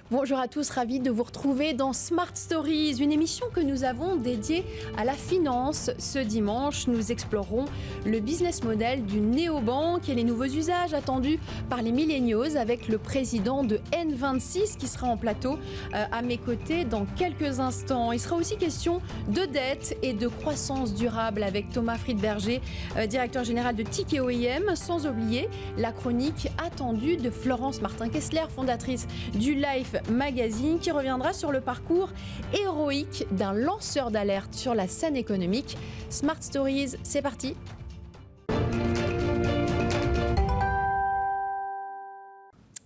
Bonjour à tous, ravi de vous retrouver dans Smart Stories, une émission que nous avons dédiée à la finance. Ce dimanche, nous explorerons le business model du néobanque et les nouveaux usages attendus par les millennials avec le président de N26 qui sera en plateau à mes côtés dans quelques instants. Il sera aussi question de dette et de croissance durable avec Thomas Friedberger, directeur général de Tikeo IM, sans oublier la chronique attendue de Florence Martin-Kessler, fondatrice du Life Magazine, qui reviendra sur le parcours héroïque d'un lanceur d'alerte sur la scène économique. Smart Stories, c'est parti.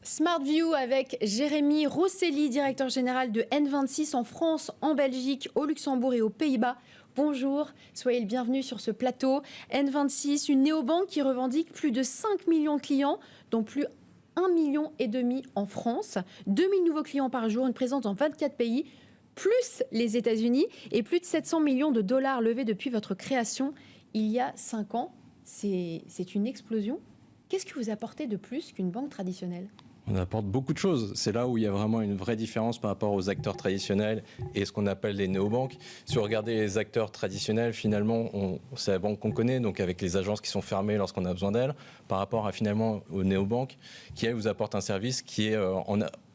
Smart View avec Jérémy Rosselli, directeur général de N26 en France, en Belgique, au Luxembourg et aux Pays-Bas. Bonjour, soyez le bienvenu sur ce plateau. N26, une néobanque qui revendique plus de 5 millions de clients, dont plus 1,5 million en France, 2000 nouveaux clients par jour, une présence dans 24 pays, plus les États-Unis et plus de 700 millions de dollars levés depuis votre création il y a 5 ans. C'est une explosion. Qu'est-ce que vous apportez de plus qu'une banque traditionnelle ? On apporte beaucoup de choses. C'est là où il y a vraiment une vraie différence par rapport aux acteurs traditionnels et ce qu'on appelle les néobanques. Si vous regardez les acteurs traditionnels, finalement, c'est la banque qu'on connaît, donc avec les agences qui sont fermées lorsqu'on a besoin d'elles, par rapport à finalement aux néobanques, qui elles vous apportent un service qui est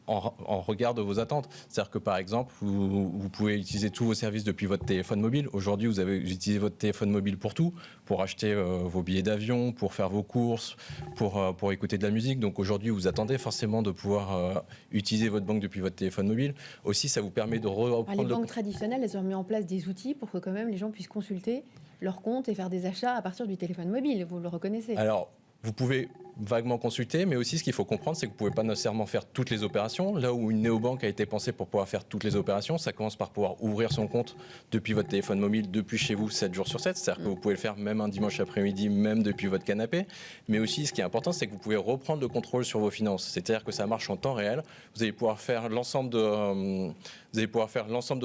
en regard de vos attentes. C'est-à-dire que par exemple, vous pouvez utiliser tous vos services depuis votre téléphone mobile. Aujourd'hui, vous utilisez votre téléphone mobile pour tout, pour acheter vos billets d'avion, pour faire vos courses, pour écouter de la musique. Donc aujourd'hui, vous attendez forcément de pouvoir utiliser votre banque depuis votre téléphone mobile. Aussi, ça vous permet de reprendre... Les banques traditionnelles, elles ont mis en place des outils pour que quand même les gens puissent consulter leur compte et faire des achats à partir du téléphone mobile. Vous le reconnaissez ? Alors, vous pouvez vaguement consulter, mais aussi ce qu'il faut comprendre, c'est que vous ne pouvez pas nécessairement faire toutes les opérations. Là où une néobanque a été pensée pour pouvoir faire toutes les opérations, ça commence par pouvoir ouvrir son compte depuis votre téléphone mobile, depuis chez vous, 7 jours sur 7. C'est-à-dire que vous pouvez le faire même un dimanche après-midi, même depuis votre canapé. Mais aussi, ce qui est important, c'est que vous pouvez reprendre le contrôle sur vos finances. C'est-à-dire que ça marche en temps réel. Vous allez pouvoir faire l'ensemble de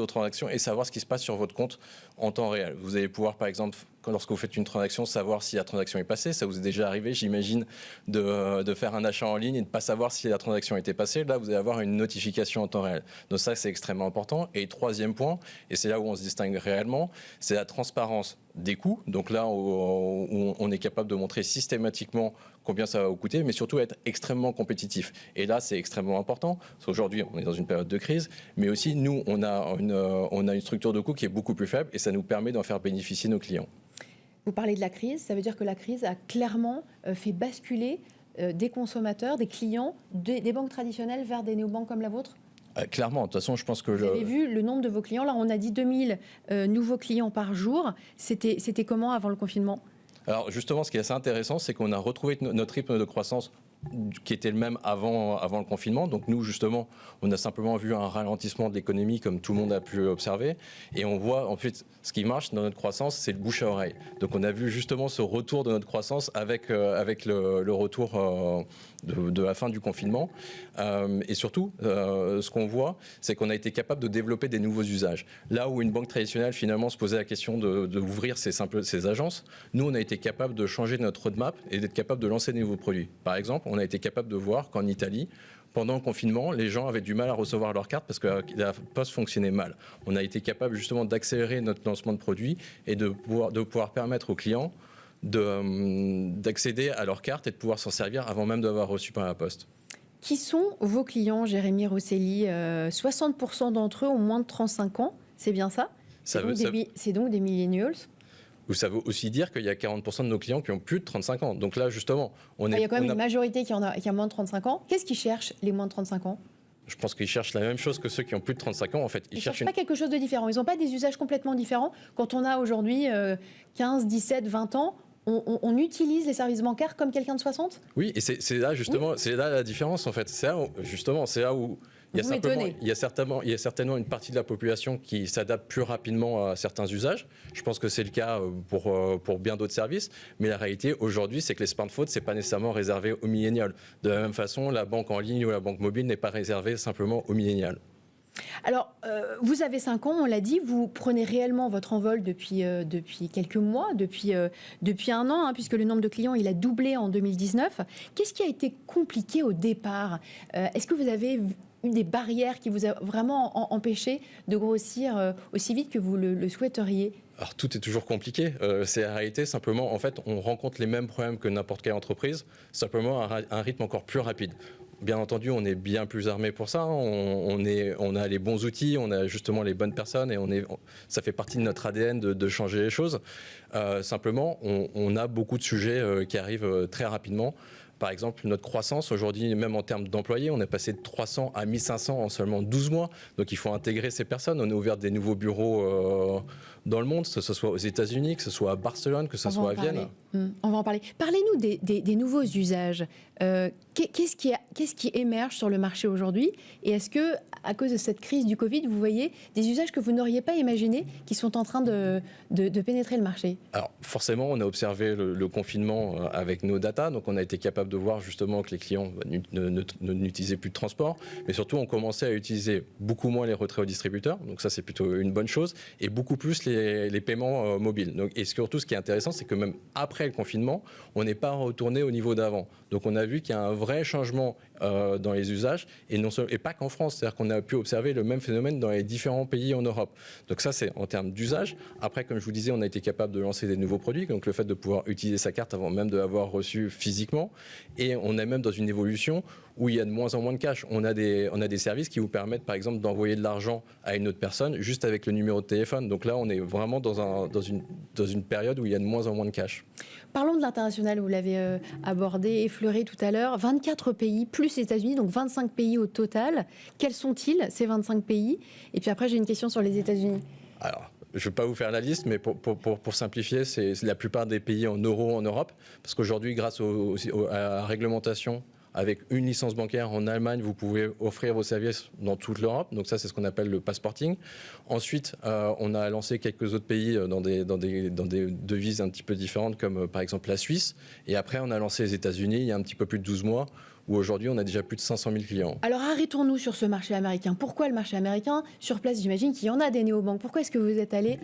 vos transactions et savoir ce qui se passe sur votre compte en temps réel. Vous allez pouvoir, par exemple, lorsque vous faites une transaction, savoir si la transaction est passée. Ça vous est déjà arrivé, j'imagine, de faire un achat en ligne et de ne pas savoir si la transaction était passée. Là, vous allez avoir une notification en temps réel. Donc ça, c'est extrêmement important. Et troisième point, et c'est là où on se distingue réellement, c'est la transparence des coûts. Donc là, où on est capable de montrer systématiquement combien ça va vous coûter, mais surtout être extrêmement compétitif. Et là, c'est extrêmement important. Parce qu'aujourd'hui, on est dans une période de crise, mais aussi, nous, on a une structure de coûts qui est beaucoup plus faible et ça nous permet d'en faire bénéficier nos clients. Vous parlez de la crise, ça veut dire que la crise a clairement fait basculer des consommateurs, des clients, des banques traditionnelles vers des néobanques comme la vôtre ? Clairement, de toute façon, je pense que... Vous avez vu le nombre de vos clients. Là, on a dit 2000 nouveaux clients par jour. C'était comment avant le confinement ? Alors justement, ce qui est assez intéressant, c'est qu'on a retrouvé notre rythme de croissance qui était le même avant le confinement. Donc nous, justement, on a simplement vu un ralentissement de l'économie comme tout le monde a pu observer. Et on voit, en fait, ce qui marche dans notre croissance, c'est le bouche à oreille. Donc on a vu justement ce retour de notre croissance avec le retour de la fin du confinement. Et surtout, ce qu'on voit, c'est qu'on a été capable de développer des nouveaux usages. Là où une banque traditionnelle, finalement, se posait la question d'ouvrir ses agences, nous, on a été capable de changer notre roadmap et d'être capable de lancer des nouveaux produits. Par exemple, on a été capable de voir qu'en Italie, pendant le confinement, les gens avaient du mal à recevoir leurs cartes parce que la poste fonctionnait mal. On a été capable justement d'accélérer notre lancement de produits et de pouvoir permettre aux clients d'accéder à leurs cartes et de pouvoir s'en servir avant même d'avoir reçu par la poste. Qui sont vos clients, Jérémy Rosselli ? 60% d'entre eux ont moins de 35 ans, c'est bien ça ? C'est donc des millennials ? Ça veut aussi dire qu'il y a 40% de nos clients qui ont plus de 35 ans. Donc là, justement, il y a quand même une majorité qui a moins de 35 ans. Qu'est-ce qu'ils cherchent, les moins de 35 ans ? Je pense qu'ils cherchent la même chose que ceux qui ont plus de 35 ans. En fait, ils cherchent pas quelque chose de différent. Ils n'ont pas des usages complètement différents. Quand on a aujourd'hui 15, 17, 20 ans, on utilise les services bancaires comme quelqu'un de 60 ? Oui, et c'est là justement, c'est là la différence en fait. C'est là où il y a certainement une partie de la population qui s'adapte plus rapidement à certains usages. Je pense que c'est le cas pour bien d'autres services. Mais la réalité aujourd'hui, c'est que les smartphones, c'est pas nécessairement réservé aux millénials. De la même façon, la banque en ligne ou la banque mobile n'est pas réservée simplement aux millénials. Alors, vous avez 5 ans, on l'a dit, vous prenez réellement votre envol depuis quelques mois, depuis 1 an, hein, puisque le nombre de clients, il a doublé en 2019. Qu'est-ce qui a été compliqué au départ ? Est-ce que vous avez eu des barrières qui vous ont vraiment empêché de grossir aussi vite que vous le souhaiteriez ? Alors tout est toujours compliqué, c'est la réalité, simplement en fait on rencontre les mêmes problèmes que n'importe quelle entreprise, simplement à un rythme encore plus rapide. Bien entendu, on est bien plus armé pour ça, on a les bons outils, on a justement les bonnes personnes et ça fait partie de notre ADN de changer les choses. Simplement, on a beaucoup de sujets qui arrivent très rapidement. Par exemple, notre croissance, aujourd'hui, même en termes d'employés, on est passé de 300 à 1500 en seulement 12 mois. Donc il faut intégrer ces personnes. On a ouvert des nouveaux bureaux dans le monde, que ce soit aux États-Unis, que ce soit à Barcelone, que ce soit à Vienne. On va en parler. Parlez-nous des nouveaux usages. Qu'est-ce qui émerge sur le marché aujourd'hui ? Et est-ce que, à cause de cette crise du Covid, vous voyez des usages que vous n'auriez pas imaginés qui sont en train de pénétrer le marché ? Alors forcément, on a observé le confinement avec nos data, donc on a été capable de voir justement que les clients n'utilisaient plus de transport, mais surtout on commençait à utiliser beaucoup moins les retraits aux distributeurs, donc ça c'est plutôt une bonne chose, et beaucoup plus les paiements mobiles. Donc, et surtout ce qui est intéressant, c'est que même après le confinement, on n'est pas retourné au niveau d'avant. Donc on a vu qu'il y a un vrai changement dans les usages, et pas qu'en France, c'est-à-dire qu'on a pu observer le même phénomène dans les différents pays en Europe. Donc ça c'est en termes d'usage. Après, comme je vous disais, on a été capable de lancer des nouveaux produits, donc le fait de pouvoir utiliser sa carte avant même de l'avoir reçue physiquement, et on est même dans une évolution où il y a de moins en moins de cash. On a des services qui vous permettent par exemple d'envoyer de l'argent à une autre personne juste avec le numéro de téléphone. Donc là on est vraiment dans une période où il y a de moins en moins de cash. Parlons de l'international, vous l'avez abordé, effleuré tout à l'heure. 24 pays, plus les États-Unis, donc 25 pays au total. Quels sont-ils, ces 25 pays ? Et puis après, j'ai une question sur les États-Unis. Alors, je ne vais pas vous faire la liste, mais pour simplifier, c'est la plupart des pays en euros en Europe. Parce qu'aujourd'hui, grâce à la réglementation, avec une licence bancaire en Allemagne, vous pouvez offrir vos services dans toute l'Europe. Donc ça, c'est ce qu'on appelle le passporting. Ensuite, on a lancé quelques autres pays dans des devises un petit peu différentes, comme par exemple la Suisse. Et après, on a lancé les États-Unis il y a un petit peu plus de 12 mois, où aujourd'hui, on a déjà plus de 500 000 clients. Alors arrêtons-nous sur ce marché américain. Pourquoi le marché américain ? Sur place, j'imagine qu'il y en a des néobanques. Pourquoi est-ce que vous êtes allé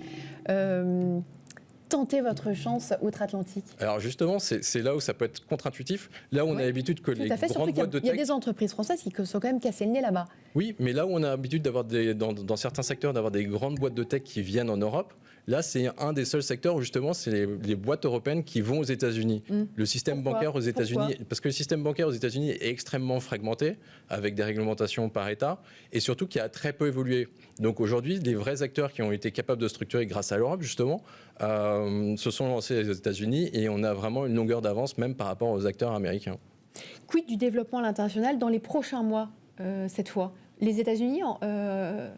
tenter votre chance outre-Atlantique ? Alors justement, c'est là où ça peut être contre-intuitif. Là où on a l'habitude que les grandes boîtes de tech... Il y a des entreprises françaises qui sont quand même cassées le nez là-bas. Oui, mais là où on a l'habitude d'avoir dans certains secteurs d'avoir des grandes boîtes de tech qui viennent en Europe, là c'est un des seuls secteurs où justement c'est les boîtes européennes qui vont aux États-Unis. Le système bancaire aux États-Unis, parce que le système bancaire aux États-Unis est extrêmement fragmenté avec des réglementations par État et surtout qui a très peu évolué. Donc aujourd'hui, les vrais acteurs qui ont été capables de structurer grâce à l'Europe justement se sont lancés aux États-Unis et on a vraiment une longueur d'avance même par rapport aux acteurs américains. Quid du développement à l'international dans les prochains mois cette fois ? Les États-Unis,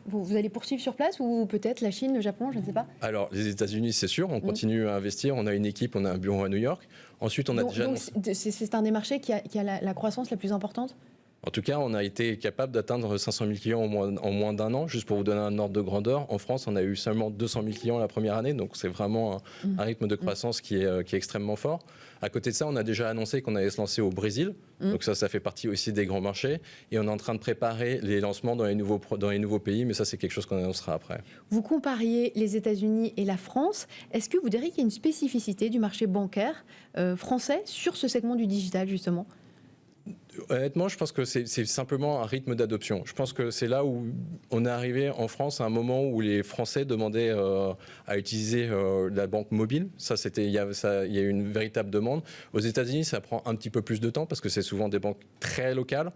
vous allez poursuivre sur place ou peut-être la Chine, le Japon, je ne sais pas. Alors les États-Unis, c'est sûr, on continue à investir. On a une équipe, on a un bureau à New York. Ensuite, on a déjà. Donc c'est un des marchés qui a la croissance la plus importante. En tout cas, on a été capable d'atteindre 500 000 clients en moins d'un an. Juste pour vous donner un ordre de grandeur, en France, on a eu seulement 200 000 clients la première année. Donc, c'est vraiment un rythme de croissance qui est extrêmement fort. À côté de ça, on a déjà annoncé qu'on allait se lancer au Brésil. Donc ça fait partie aussi des grands marchés. Et on est en train de préparer les lancements dans les nouveaux pays. Mais ça, c'est quelque chose qu'on annoncera après. Vous compariez les États-Unis et la France. Est-ce que vous diriez qu'il y a une spécificité du marché bancaire français sur ce segment du digital, justement ? Honnêtement, je pense que c'est simplement un rythme d'adoption. Je pense que c'est là où on est arrivé en France à un moment où les Français demandaient à utiliser la banque mobile. Il y a eu une véritable demande. Aux États-Unis, ça prend un petit peu plus de temps parce que c'est souvent des banques très locales.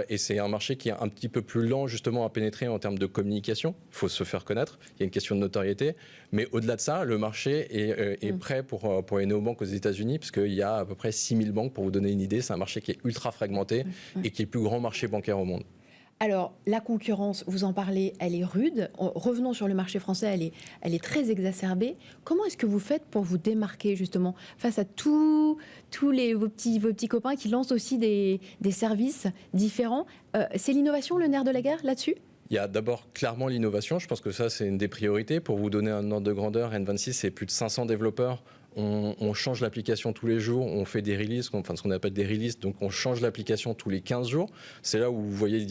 Et c'est un marché qui est un petit peu plus lent justement à pénétrer en termes de communication. Il faut se faire connaître, il y a une question de notoriété. Mais au-delà de ça, le marché est prêt pour les néobanques aux États-Unis, parce qu'il y a à peu près 6000 banques, pour vous donner une idée. C'est un marché qui est ultra fragmenté et qui est le plus grand marché bancaire au monde. Alors, la concurrence, vous en parlez, elle est rude. Revenons sur le marché français, elle est très exacerbée. Comment est-ce que vous faites pour vous démarquer, justement, face à tous vos petits copains qui lancent aussi des services différents ? C'est l'innovation, le nerf de la guerre, là-dessus ? Il y a d'abord clairement l'innovation. Je pense que ça, c'est une des priorités. Pour vous donner un ordre de grandeur, N26, c'est plus de 500 développeurs. On change l'application tous les jours, on fait des releases, ce qu'on appelle des releases, donc on change l'application tous les 15 jours. C'est là où vous voyez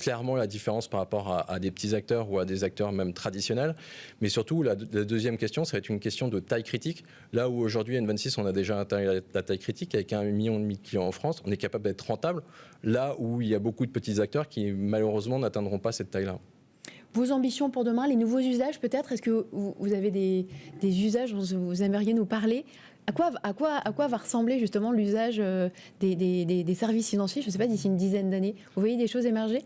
clairement la différence par rapport à des petits acteurs ou à des acteurs même traditionnels. Mais surtout, la deuxième question, ça va être une question de taille critique. Là où aujourd'hui, N26, on a déjà atteint la taille critique avec 1,5 million de clients en France, on est capable d'être rentable. Là où il y a beaucoup de petits acteurs qui, malheureusement, n'atteindront pas cette taille-là. Vos ambitions pour demain, les nouveaux usages peut-être? Est-ce que vous avez des usages dont vous aimeriez nous parler? À quoi va ressembler justement l'usage des services financiers, je ne sais pas, d'ici une dizaine d'années? Vous voyez des choses émerger?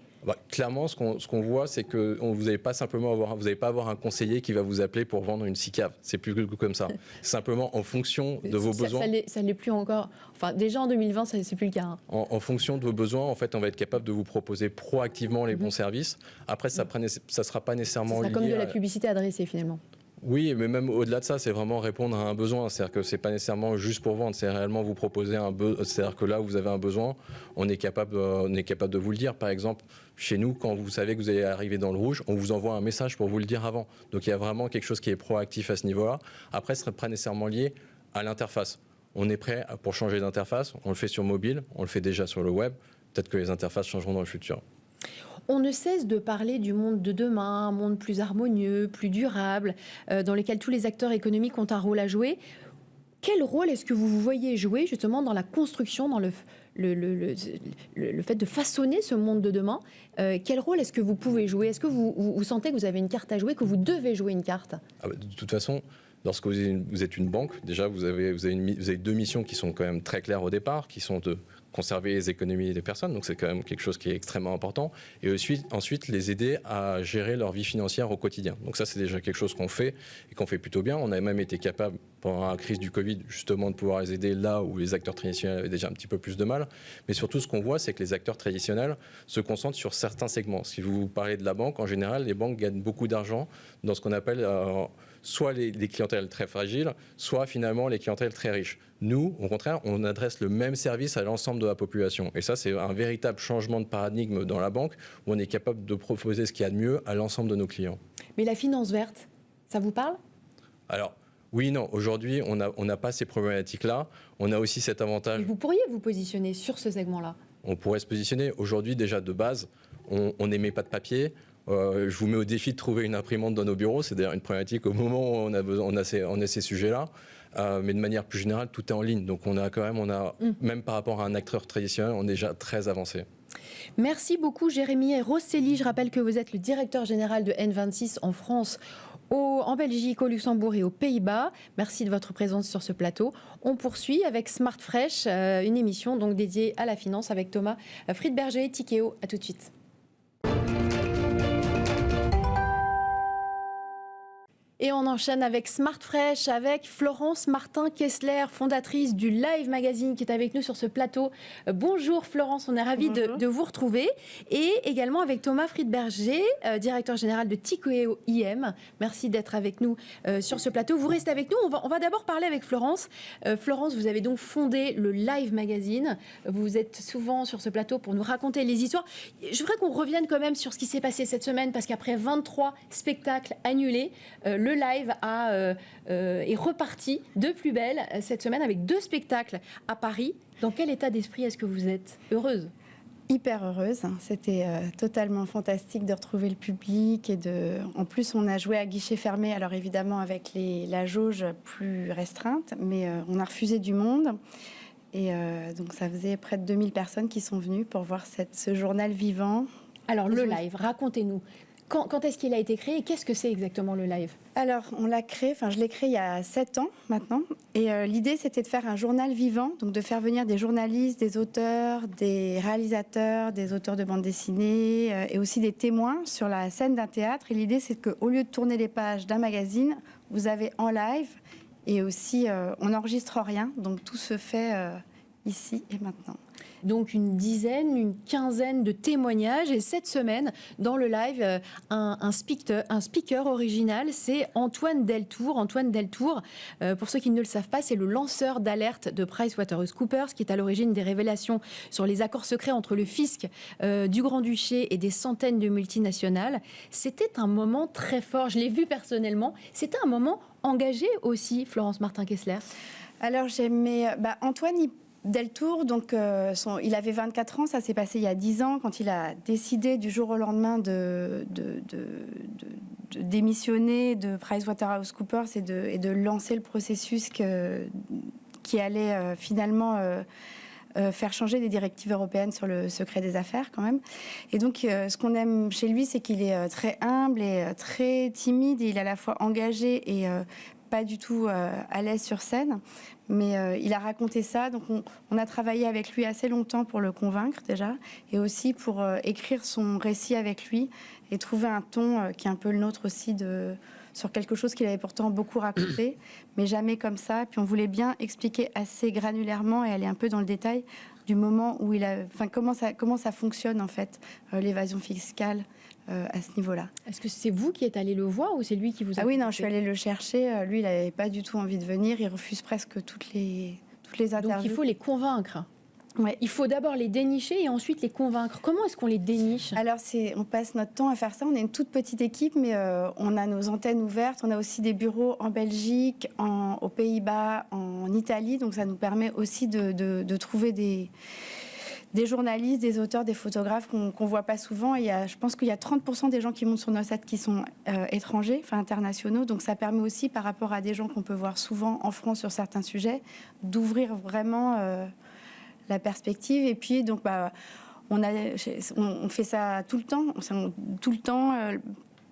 Clairement, ce qu'on voit, c'est que vous n'allez pas simplement avoir un conseiller qui va vous appeler pour vendre une SICAV. C'est plus comme ça. Simplement en fonction de vos besoins. Ça ne l'est plus encore. Enfin, déjà en 2020, c'est plus le cas. Hein. En fonction de vos besoins, en fait, on va être capable de vous proposer proactivement les bons services. Après, ça sera pas nécessairement lié. C'est comme de la publicité adressée finalement. Oui, mais même au-delà de ça, c'est vraiment répondre à un besoin. C'est-à-dire que c'est pas nécessairement juste pour vendre, c'est réellement vous proposer un besoin. C'est-à-dire que là où vous avez un besoin, on est capable de vous le dire. Par exemple, chez nous, quand vous savez que vous allez arriver dans le rouge, on vous envoie un message pour vous le dire avant. Donc il y a vraiment quelque chose qui est proactif à ce niveau-là. Après, ce serait pas nécessairement lié à l'interface. On est prêt pour changer d'interface. On le fait sur mobile, on le fait déjà sur le web. Peut-être que les interfaces changeront dans le futur. On ne cesse de parler du monde de demain, un monde plus harmonieux, plus durable, dans lequel tous les acteurs économiques ont un rôle à jouer. Quel rôle est-ce que vous voyez jouer justement dans la construction, dans le fait de façonner ce monde de demain? Quel rôle est-ce que vous pouvez jouer? Est-ce que vous sentez que vous avez une carte à jouer, que vous devez jouer une carte? De toute façon, lorsque vous êtes une banque, déjà vous avez deux missions qui sont quand même très claires au départ, qui sont de conserver les économies des personnes, donc c'est quand même quelque chose qui est extrêmement important, et ensuite les aider à gérer leur vie financière au quotidien. Donc ça, c'est déjà quelque chose qu'on fait et qu'on fait plutôt bien. On a même été capable, pendant la crise du Covid, justement de pouvoir les aider là où les acteurs traditionnels avaient déjà un petit peu plus de mal. Mais surtout, ce qu'on voit, c'est que les acteurs traditionnels se concentrent sur certains segments. Si vous parlez de la banque, en général, les banques gagnent beaucoup d'argent dans ce qu'on appelle soit les clientèles très fragiles, soit finalement les clientèles très riches. Nous, au contraire, on adresse le même service à l'ensemble de la population. Et ça, c'est un véritable changement de paradigme dans la banque, où on est capable de proposer ce qu'il y a de mieux à l'ensemble de nos clients. Mais la finance verte, ça vous parle? Alors, oui, non. Aujourd'hui, on n'a pas ces problématiques-là. On a aussi cet avantage. Mais vous pourriez vous positionner sur ce segment-là? On pourrait se positionner. Aujourd'hui, déjà, de base, on n'émet pas de papier. Je vous mets au défi de trouver une imprimante dans nos bureaux. C'est d'ailleurs une problématique au moment où on a ces sujets-là. Mais de manière plus générale, tout est en ligne. Donc même par rapport à un acteur traditionnel, on est déjà très avancé. Merci beaucoup Jérémy Rosselli. Je rappelle que vous êtes le directeur général de N26 en France, en Belgique, au Luxembourg et aux Pays-Bas. Merci de votre présence sur ce plateau. On poursuit avec Smart Fresh, une émission donc dédiée à la finance avec Thomas Friedberger et Tikeo. À tout de suite. Et on enchaîne avec Smart Fresh, avec Florence Martin-Kessler, fondatrice du Live Magazine, qui est avec nous sur ce plateau. Bonjour Florence, on est ravis de vous retrouver. Et également avec Thomas Friedberger, directeur général de Tikeo IM. Merci d'être avec nous sur ce plateau. Vous restez avec nous. On va d'abord parler avec Florence. Florence, vous avez donc fondé le Live Magazine. Vous êtes souvent sur ce plateau pour nous raconter les histoires. Je voudrais qu'on revienne quand même sur ce qui s'est passé cette semaine, parce qu'après 23 spectacles annulés, le live est reparti de plus belle cette semaine avec 2 spectacles à Paris. Dans quel état d'esprit est-ce que vous êtes? Heureuse? Hyper heureuse. C'était totalement fantastique de retrouver le public. En plus, on a joué à guichet fermé, alors évidemment avec la jauge plus restreinte, mais on a refusé du monde. Et donc ça faisait près de 2000 personnes qui sont venues pour voir ce journal vivant. Alors le live, racontez-nous. Quand est-ce qu'il a été créé et qu'est-ce que c'est exactement le live? Alors, je l'ai créé il y a 7 ans maintenant. Et l'idée, c'était de faire un journal vivant, donc de faire venir des journalistes, des auteurs, des réalisateurs, des auteurs de bande dessinée et aussi des témoins sur la scène d'un théâtre. Et l'idée, c'est qu'au lieu de tourner les pages d'un magazine, vous avez en live et aussi, on n'enregistre rien. Donc, tout se fait ici et maintenant. Donc une quinzaine de témoignages. Et cette semaine, dans le live, un speaker original, c'est Antoine Deltour. Antoine Deltour, pour ceux qui ne le savent pas, c'est le lanceur d'alerte de PricewaterhouseCoopers, qui est à l'origine des révélations sur les accords secrets entre le fisc du Grand-Duché et des centaines de multinationales. C'était un moment très fort. Je l'ai vu personnellement. C'était un moment engagé aussi, Florence Martin-Kessler. Alors, Antoine, Deltour, donc, il avait 24 ans, ça s'est passé il y a 10 ans, quand il a décidé du jour au lendemain de démissionner de PricewaterhouseCoopers et de lancer le processus qui allait finalement faire changer les directives européennes sur le secret des affaires quand même. Et donc, ce qu'on aime chez lui, c'est qu'il est très humble et très timide, et il est à la fois engagé et pas du tout à l'aise sur scène. Mais il a raconté ça, donc on a travaillé avec lui assez longtemps pour le convaincre déjà, et aussi pour écrire son récit avec lui et trouver un ton qui est un peu le nôtre aussi sur quelque chose qu'il avait pourtant beaucoup raconté, mais jamais comme ça. Puis on voulait bien expliquer assez granulairement et aller un peu dans le détail du moment où comment ça fonctionne en fait, l'évasion fiscale à ce niveau-là. Est-ce que c'est vous qui êtes allé le voir ou c'est lui qui vous a... Ah oui, non, je suis allée le chercher. Lui, il n'avait pas du tout envie de venir. Il refuse presque toutes les interviews. Donc il faut les convaincre. Ouais. Il faut d'abord les dénicher et ensuite les convaincre. Comment est-ce qu'on les déniche ? Alors, on passe notre temps à faire ça. On est une toute petite équipe, mais on a nos antennes ouvertes. On a aussi des bureaux en Belgique, aux Pays-Bas, en Italie. Donc, ça nous permet aussi de trouver des journalistes, des auteurs, des photographes qu'on ne voit pas souvent. Et je pense qu'il y a 30% des gens qui montent sur nos sites qui sont étrangers, enfin internationaux. Donc ça permet aussi, par rapport à des gens qu'on peut voir souvent en France sur certains sujets, d'ouvrir vraiment la perspective. Et puis, donc, on fait ça tout le temps.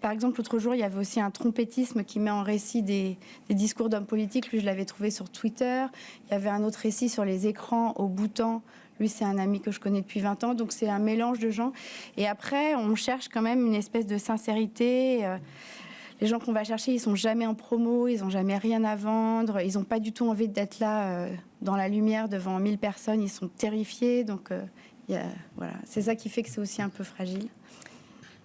Par exemple, l'autre jour, il y avait aussi un trompettisme qui met en récit des discours d'hommes politiques. Lui, je l'avais trouvé sur Twitter. Il y avait un autre récit sur les écrans au Bhoutan. Lui, c'est un ami que je connais depuis 20 ans. Donc, c'est un mélange de gens. Et après, on cherche quand même une espèce de sincérité. Les gens qu'on va chercher, ils ne sont jamais en promo. Ils n'ont jamais rien à vendre. Ils n'ont pas du tout envie d'être là dans la lumière devant 1000 personnes. Ils sont terrifiés. Donc, voilà. C'est ça qui fait que c'est aussi un peu fragile.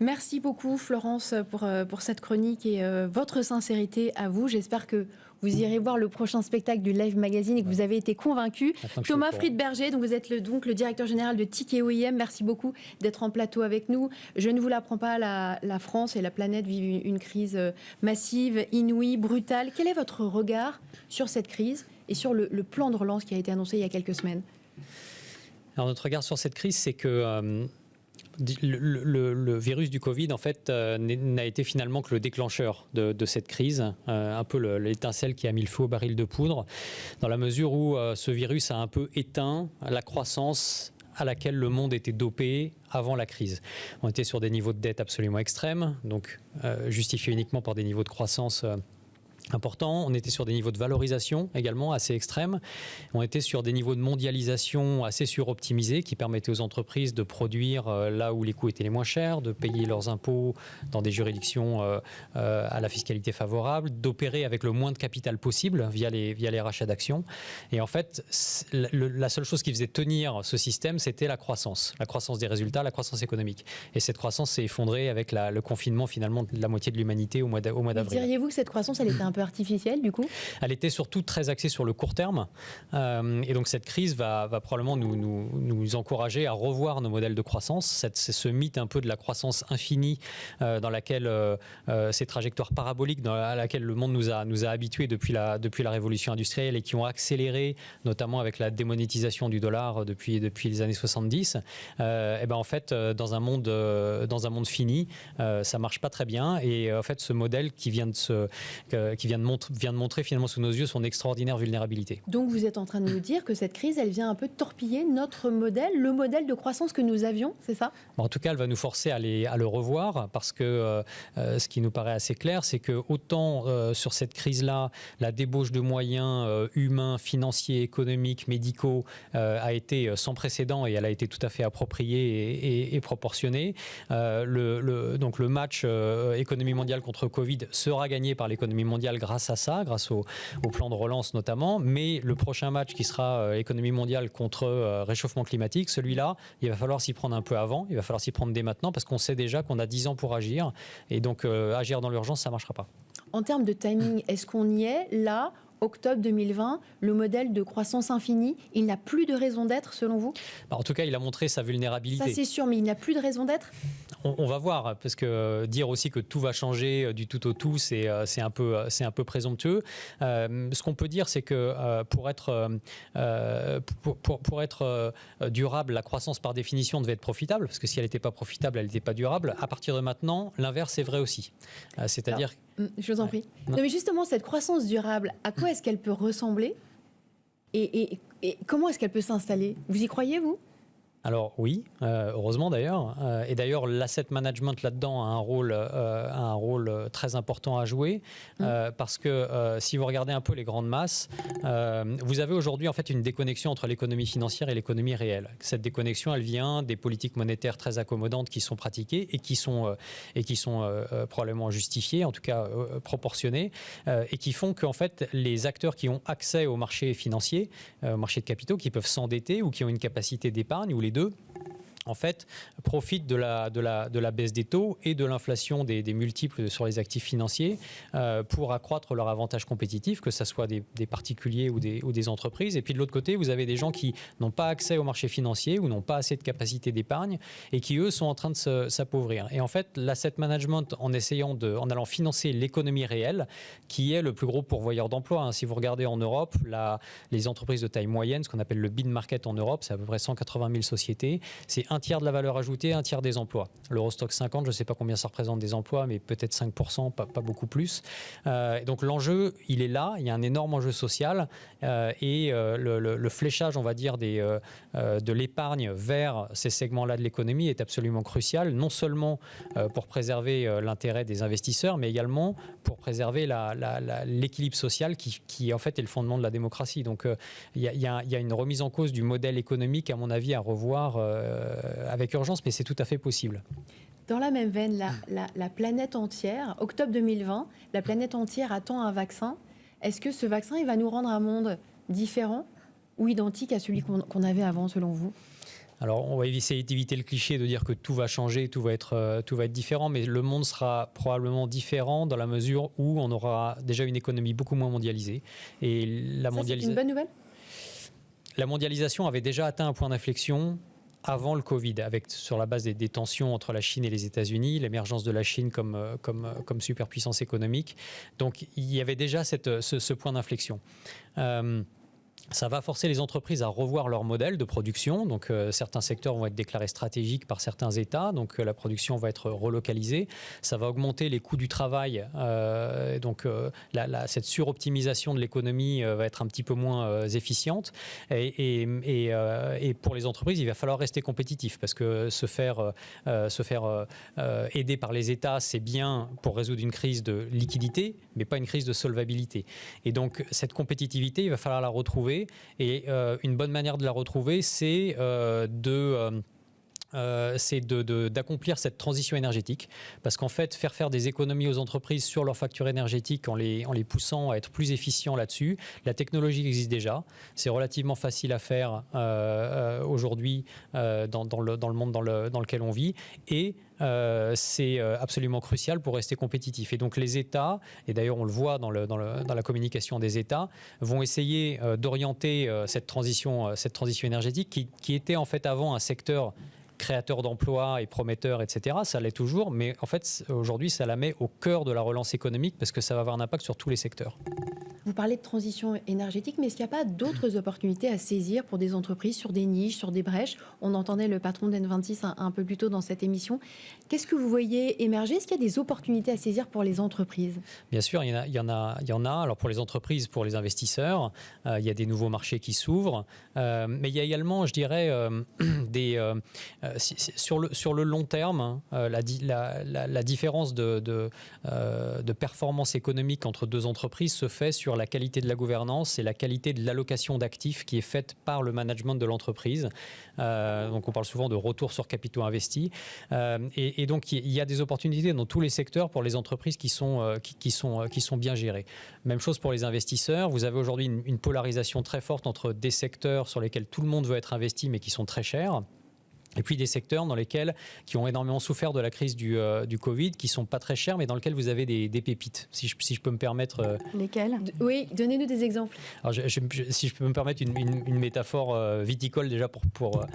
Merci beaucoup Florence pour cette chronique et votre sincérité à vous. J'espère que vous irez voir le prochain spectacle du Live Magazine et que vous avez été convaincu. Thomas Friedberger, donc vous êtes le directeur général de Ticket OIM. Merci beaucoup d'être en plateau avec nous. Je ne vous l'apprends pas, la France et la planète vivent une crise massive, inouïe, brutale. Quel est votre regard sur cette crise et sur le plan de relance qui a été annoncé il y a quelques semaines ? Alors notre regard sur cette crise, c'est que le virus du Covid, en fait, n'a été finalement que le déclencheur de cette crise, un peu l'étincelle qui a mis le feu au baril de poudre, dans la mesure où ce virus a un peu éteint la croissance à laquelle le monde était dopé avant la crise. On était sur des niveaux de dette absolument extrêmes, donc justifiés uniquement par des niveaux de croissance important. On était sur des niveaux de valorisation également assez extrêmes. On était sur des niveaux de mondialisation assez suroptimisés qui permettaient aux entreprises de produire là où les coûts étaient les moins chers, de payer leurs impôts dans des juridictions à la fiscalité favorable, d'opérer avec le moins de capital possible via les rachats d'actions. Et en fait, la seule chose qui faisait tenir ce système, c'était la croissance des résultats, la croissance économique. Et cette croissance s'est effondrée avec le confinement finalement de la moitié de l'humanité au mois d'avril. Diriez-vous que cette croissance, elle était un peu artificielle du coup ? Elle était surtout très axée sur le court terme. Et donc cette crise va probablement nous encourager à revoir nos modèles de croissance. C'est ce mythe un peu de la croissance infinie dans laquelle ces trajectoires paraboliques à laquelle le monde nous a habitués depuis la révolution industrielle et qui ont accéléré, notamment avec la démonétisation du dollar depuis les années 70. Et ben en fait, dans un monde fini, ça marche pas très bien. Et en fait, ce modèle qui vient de montrer finalement sous nos yeux son extraordinaire vulnérabilité. Donc vous êtes en train de nous dire que cette crise, elle vient un peu torpiller notre modèle, le modèle de croissance que nous avions, c'est ça ? En tout cas, elle va nous forcer à le revoir parce que ce qui nous paraît assez clair, c'est que autant sur cette crise-là, la débauche de moyens humains, financiers, économiques, médicaux a été sans précédent et elle a été tout à fait appropriée et proportionnée. Donc le match économie mondiale contre Covid sera gagné par l'économie mondiale grâce à ça, grâce au plan de relance notamment, mais le prochain match qui sera économie mondiale contre réchauffement climatique, celui-là, il va falloir s'y prendre un peu avant, il va falloir s'y prendre dès maintenant parce qu'on sait déjà qu'on a 10 ans pour agir et donc agir dans l'urgence, ça ne marchera pas. En termes de timing, est-ce qu'on y est là octobre 2020, le modèle de croissance infinie, il n'a plus de raison d'être selon vous? En tout cas, il a montré sa vulnérabilité. Ça c'est sûr, mais il n'a plus de raison d'être? On va voir, parce que dire aussi que tout va changer du tout au tout, c'est un peu présomptueux. Ce qu'on peut dire, c'est que pour être durable, la croissance par définition devait être profitable, parce que si elle n'était pas profitable, elle n'était pas durable. À partir de maintenant, l'inverse est vrai aussi. C'est-à-dire... Je vous en prie. Non, mais justement, cette croissance durable, à quoi est-ce qu'elle peut ressembler et comment est-ce qu'elle peut s'installer? Vous y croyez, vous? Alors oui, heureusement d'ailleurs. Et d'ailleurs, l'asset management là-dedans a un rôle très important à jouer parce que si vous regardez un peu les grandes masses, vous avez aujourd'hui en fait une déconnexion entre l'économie financière et l'économie réelle. Cette déconnexion, elle vient des politiques monétaires très accommodantes qui sont pratiquées et qui sont probablement justifiées, en tout cas proportionnées, et qui font qu'en fait les acteurs qui ont accès au marché financier, au marché de capitaux, qui peuvent s'endetter ou qui ont une capacité d'épargne ou les deux, en fait, profitent de la baisse des taux et de l'inflation des multiples sur les actifs financiers pour accroître leur avantage compétitif, que ce soit des particuliers ou des entreprises. Et puis de l'autre côté, vous avez des gens qui n'ont pas accès au marché financier ou n'ont pas assez de capacité d'épargne et qui, eux, sont en train de s'appauvrir. Et en fait, l'asset management, en allant financer l'économie réelle, qui est le plus gros pourvoyeur d'emplois. Hein. Si vous regardez en Europe, les entreprises de taille moyenne, ce qu'on appelle le mid-market en Europe, c'est à peu près 180 000 sociétés. C'est un tiers de la valeur ajoutée, un tiers des emplois. L'Eurostoxx 50, je ne sais pas combien ça représente des emplois, mais peut-être 5%, pas beaucoup plus. Donc l'enjeu, il est là, il y a un énorme enjeu social et le fléchage, on va dire, de l'épargne vers ces segments-là de l'économie est absolument crucial, non seulement pour préserver l'intérêt des investisseurs, mais également pour préserver l'équilibre social qui en fait est le fondement de la démocratie. Donc il y a une remise en cause du modèle économique, à mon avis, à revoir avec urgence, mais c'est tout à fait possible. Dans la même veine, la planète entière, octobre 2020, la planète entière attend un vaccin. Est-ce que ce vaccin, il va nous rendre un monde différent ou identique à celui qu'on avait avant, selon vous? Alors, on va essayer d'éviter le cliché de dire que tout va changer, tout va être différent, mais le monde sera probablement différent dans la mesure où on aura déjà une économie beaucoup moins mondialisée. Et c'est une bonne nouvelle? La mondialisation avait déjà atteint un point d'inflexion avant le Covid, sur la base des tensions entre la Chine et les États-Unis, l'émergence de la Chine comme superpuissance économique. Donc, il y avait déjà ce point d'inflexion. Ça va forcer les entreprises à revoir leur modèle de production. Donc, certains secteurs vont être déclarés stratégiques par certains États. Donc, la production va être relocalisée. Ça va augmenter les coûts du travail. Cette suroptimisation de l'économie va être un petit peu moins efficiente. Et pour les entreprises, il va falloir rester compétitif parce que se faire aider par les États, c'est bien pour résoudre une crise de liquidité, mais pas une crise de solvabilité. Et donc, cette compétitivité, il va falloir la retrouver. Et une bonne manière de la retrouver, c'est d'accomplir cette transition énergétique, parce qu'en fait, faire des économies aux entreprises sur leur facture énergétique en les poussant à être plus efficients là-dessus, la technologie existe déjà, c'est relativement facile à faire aujourd'hui dans le monde dans lequel on vit, et c'est absolument crucial pour rester compétitif. Et donc les États, et d'ailleurs on le voit dans la communication des États, vont essayer d'orienter cette transition énergétique qui était en fait avant un secteur créateur d'emplois et prometteur, etc. Ça l'est toujours, mais en fait, aujourd'hui, ça la met au cœur de la relance économique parce que ça va avoir un impact sur tous les secteurs. Vous parlez de transition énergétique, mais est-ce qu'il n'y a pas d'autres opportunités à saisir pour des entreprises sur des niches, sur des brèches? On entendait le patron d'N26 un peu plus tôt dans cette émission. Qu'est-ce que vous voyez émerger? Est-ce qu'il y a des opportunités à saisir pour les entreprises? Bien sûr, il y en a. Alors pour les entreprises, pour les investisseurs, il y a des nouveaux marchés qui s'ouvrent. Mais il y a également, je dirais, sur le long terme, la différence de performance économique entre deux entreprises se fait sur la qualité de la gouvernance et la qualité de l'allocation d'actifs qui est faite par le management de l'entreprise. Donc on parle souvent de retour sur capitaux investis. Et donc il y a des opportunités dans tous les secteurs pour les entreprises qui sont bien gérées. Même chose pour les investisseurs. Vous avez aujourd'hui une polarisation très forte entre des secteurs sur lesquels tout le monde veut être investi mais qui sont très chers, Et puis des secteurs qui ont énormément souffert de la crise du Covid, qui ne sont pas très chers, mais dans lesquels vous avez des pépites, si je peux me permettre. Lesquels ? Oui, donnez-nous des exemples. Alors si je peux me permettre une métaphore viticole déjà pour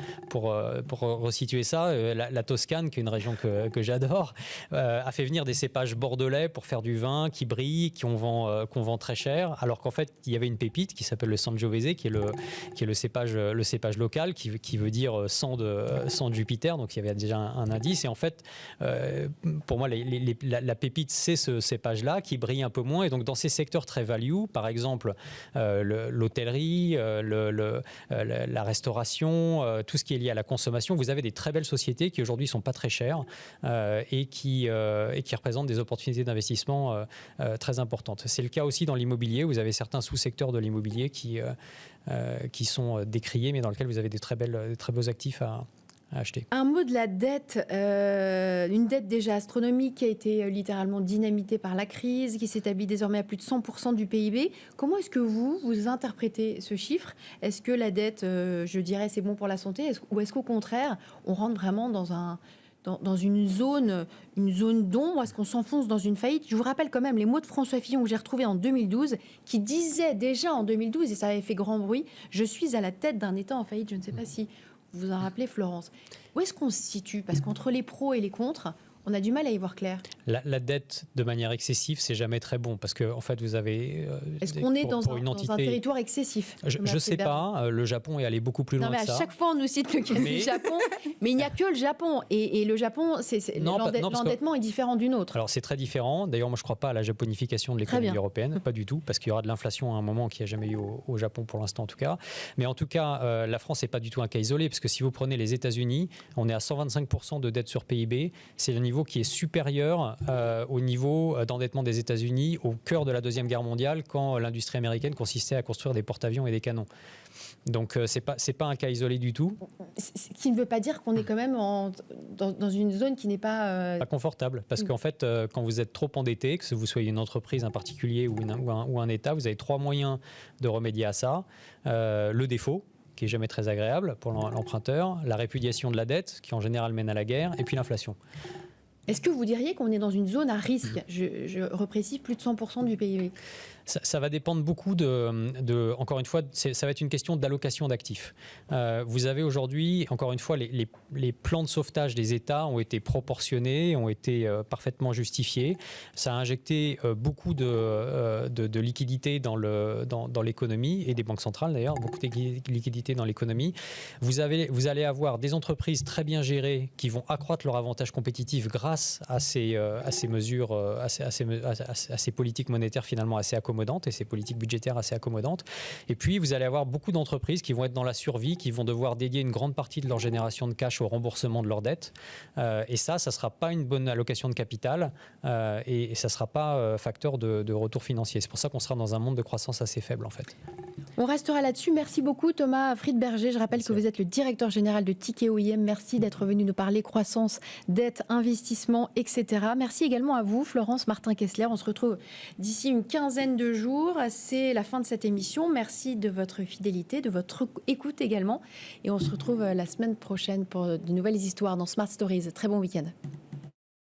resituer ça, la Toscane, qui est une région que j'adore, a fait venir des cépages bordelais pour faire du vin qui brille, qu'on vend très cher, alors qu'en fait il y avait une pépite qui s'appelle le Sangiovese, qui est le cépage local, qui veut dire sang de Jupiter, donc il y avait déjà un indice. Et en fait, pour moi, la pépite, c'est ce cépage-là qui brille un peu moins. Et donc, dans ces secteurs très value, par exemple, l'hôtellerie, la restauration, tout ce qui est lié à la consommation, vous avez des très belles sociétés qui aujourd'hui sont pas très chères et qui représentent des opportunités d'investissement très importantes. C'est le cas aussi dans l'immobilier. Vous avez certains sous-secteurs de l'immobilier qui sont décriés, mais dans lesquels vous avez des très beaux actifs à acheter. Un mot de la dette, une dette déjà astronomique qui a été littéralement dynamitée par la crise, qui s'établit désormais à plus de 100% du PIB. Comment est-ce que vous interprétez ce chiffre ? Est-ce que la dette, je dirais, c'est bon pour la santé, ou est-ce qu'au contraire, on rentre vraiment dans une zone d'ombre? Est-ce qu'on s'enfonce dans une faillite? Je vous rappelle quand même les mots de François Fillon que j'ai retrouvés en 2012, qui disait déjà en 2012, et ça avait fait grand bruit, « Je suis à la tête d'un État en faillite ». Je ne sais pas si vous en rappelez, Florence. Où est-ce qu'on se situe? Parce qu'entre les pros et les contre, on a du mal à y voir clair. La dette de manière excessive, c'est jamais très bon, parce que en fait, vous avez. Est-ce qu'on est dans un territoire excessif? Je ne sais pas. Le Japon est allé beaucoup plus loin que ça. À chaque fois, on nous cite le cas du Japon, mais il n'y a que le Japon. Et le Japon, l'endettement est différent du nôtre. Alors, c'est très différent. D'ailleurs, moi, je ne crois pas à la japonification de l'économie européenne, pas du tout, parce qu'il y aura de l'inflation à un moment qu'il n'y a jamais eu au Japon pour l'instant, en tout cas. Mais en tout cas, la France n'est pas du tout un cas isolé, parce que si vous prenez les États-Unis, on est à 125% de dette sur PIB. C'est le niveau qui est supérieur au niveau d'endettement des États-Unis au cœur de la Deuxième Guerre mondiale, quand l'industrie américaine consistait à construire des porte-avions et des canons. Donc c'est pas un cas isolé du tout. Ce qui ne veut pas dire qu'on est quand même dans une zone qui n'est pas... Pas confortable, parce qu'en fait, quand vous êtes trop endetté, que vous soyez une entreprise, un particulier ou un État, vous avez 3 moyens de remédier à ça. Le défaut, qui est jamais très agréable pour l'emprunteur, la répudiation de la dette, qui en général mène à la guerre, et puis l'inflation. Est-ce que vous diriez qu'on est dans une zone à risque? Je reprécise, plus de 100% du PIB. Ça va dépendre beaucoup encore une fois, ça va être une question d'allocation d'actifs. Vous avez aujourd'hui, encore une fois, les plans de sauvetage des États ont été proportionnés, ont été parfaitement justifiés. Ça a injecté beaucoup de liquidités dans l'économie, et des banques centrales d'ailleurs, beaucoup de liquidités dans l'économie. Vous allez avoir des entreprises très bien gérées qui vont accroître leur avantage compétitif grâce à ces mesures, à ces politiques monétaires finalement assez accommodantes et ces politiques budgétaires assez accommodantes. Et puis, vous allez avoir beaucoup d'entreprises qui vont être dans la survie, qui vont devoir dédier une grande partie de leur génération de cash au remboursement de leurs dettes. Et ça ne sera pas une bonne allocation de capital et ça ne sera pas facteur de retour financier. C'est pour ça qu'on sera dans un monde de croissance assez faible, en fait. On restera là-dessus. Merci beaucoup, Thomas Friedberger. Je rappelle que vous êtes le directeur général de Tikehau IM. Merci d'être venu nous parler croissance, dette, investissement, etc. Merci également à vous, Florence Martin-Kessler. On se retrouve d'ici une quinzaine de jours. C'est la fin de cette émission. Merci de votre fidélité, de votre écoute également. Et on se retrouve la semaine prochaine pour de nouvelles histoires dans Smart Stories. Très bon week-end.